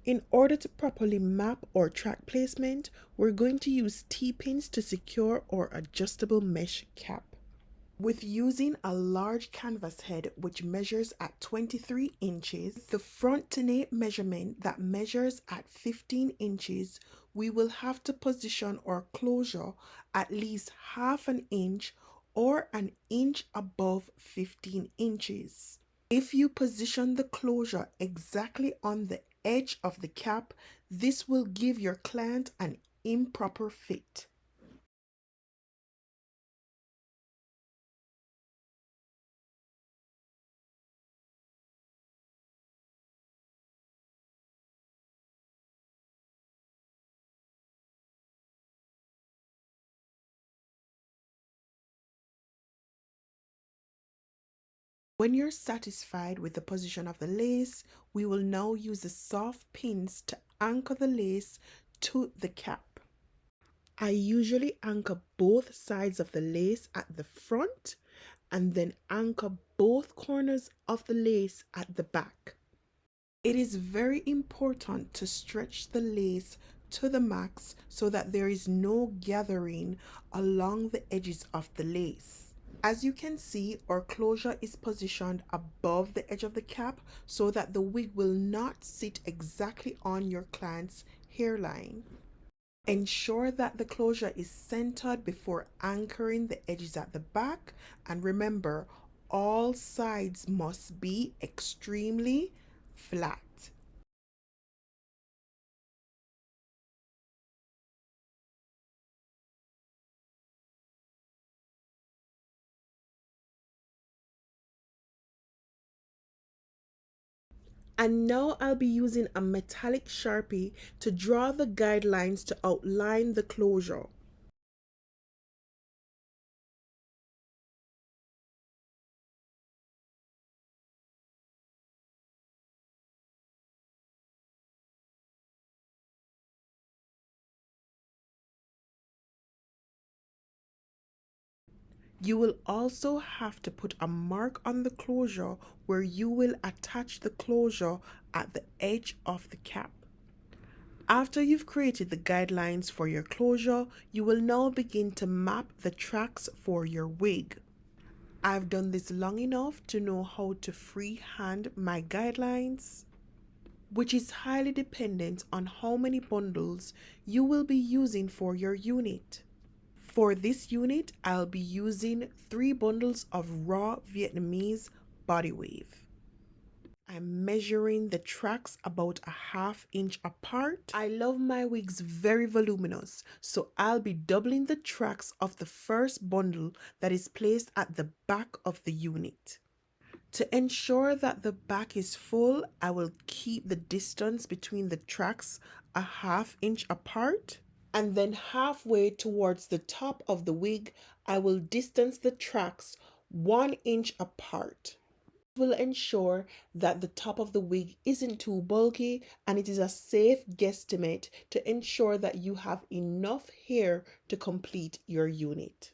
In order to properly map or track placement, we're going to use T-pins to secure our adjustable mesh cap. With using a large canvas head which measures at 23 inches, the front to nape measurement that measures at 15 inches, we will have to position our closure at least half an inch or an inch above 15 inches. If you position the closure exactly on the edge of the cap, this will give your client an improper fit. When you're satisfied with the position of the lace, we will now use the soft pins to anchor the lace to the cap. I usually anchor both sides of the lace at the front and then anchor both corners of the lace at the back. It is very important to stretch the lace to the max so that there is no gathering along the edges of the lace. As you can see, our closure is positioned above the edge of the cap so that the wig will not sit exactly on your client's hairline. Ensure that the closure is centered before anchoring the edges at the back, and remember, all sides must be extremely flat. And now I'll be using a metallic Sharpie to draw the guidelines to outline the closure. You will also have to put a mark on the closure where you will attach the closure at the edge of the cap. After you've created the guidelines for your closure, you will now begin to map the tracks for your wig. I've done this long enough to know how to freehand my guidelines, which is highly dependent on how many bundles you will be using for your unit. For this unit, I'll be using 3 bundles of raw Vietnamese body wave. I'm measuring the tracks about a ½ inch apart. I love my wigs very voluminous, so I'll be doubling the tracks of the first bundle that is placed at the back of the unit. To ensure that the back is full, I will keep the distance between the tracks a ½ inch apart. And then halfway towards the top of the wig, I will distance the tracks 1 inch apart. Will ensure that the top of the wig isn't too bulky, and it is a safe guesstimate to ensure that you have enough hair to complete your unit.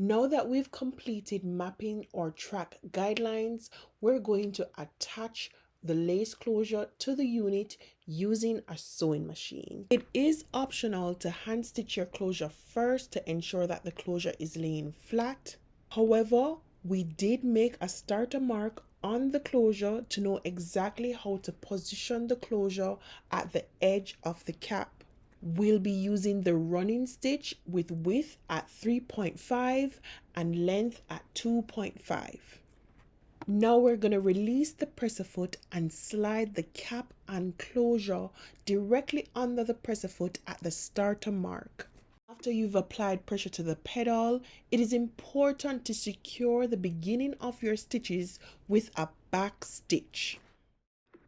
Now that we've completed mapping or track guidelines, we're going to attach the lace closure to the unit using a sewing machine. It is optional to hand stitch your closure first to ensure that the closure is laying flat. However, we did make a starter mark on the closure to know exactly how to position the closure at the edge of the cap. We'll be using the running stitch with width at 3.5 and length at 2.5. Now we're going to release the presser foot and slide the cap and closure directly under the presser foot at the starter mark. After you've applied pressure to the pedal, it is important to secure the beginning of your stitches with a back stitch.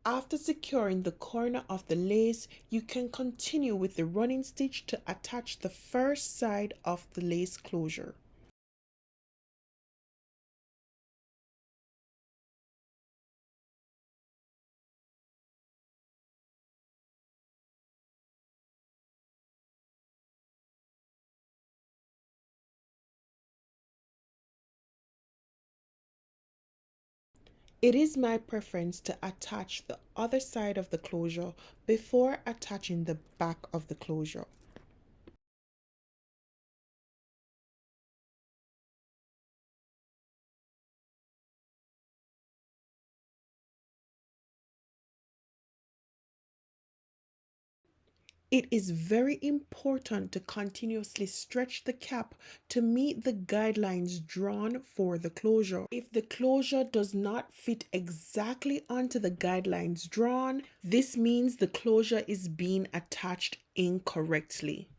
After securing the corner of the lace, you can continue with the running stitch to attach the first side of the lace closure. It is my preference to attach the other side of the closure before attaching the back of the closure. It is very important to continuously stretch the cap to meet the guidelines drawn for the closure. If the closure does not fit exactly onto the guidelines drawn, this means the closure is being attached incorrectly.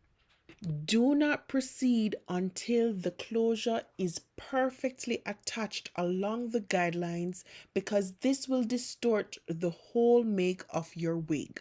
Do not proceed until the closure is perfectly attached along the guidelines, because this will distort the whole make of your wig.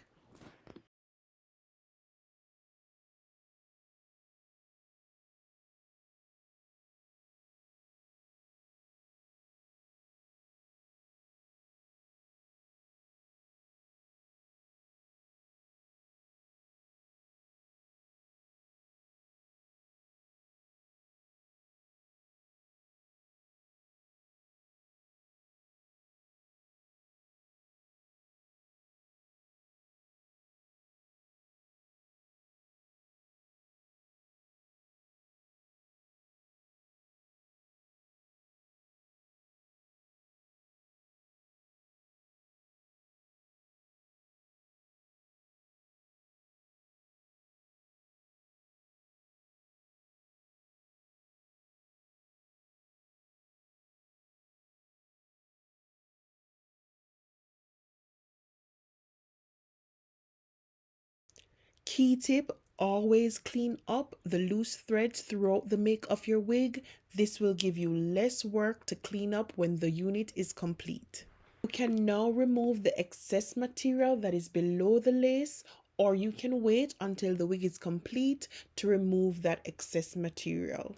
Key tip: always clean up the loose threads throughout the make of your wig. This will give you less work to clean up when the unit is complete. You can now remove the excess material that is below the lace, or you can wait until the wig is complete to remove that excess material.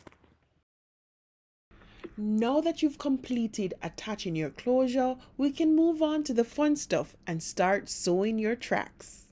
Now that you've completed attaching your closure, we can move on to the fun stuff and start sewing your tracks.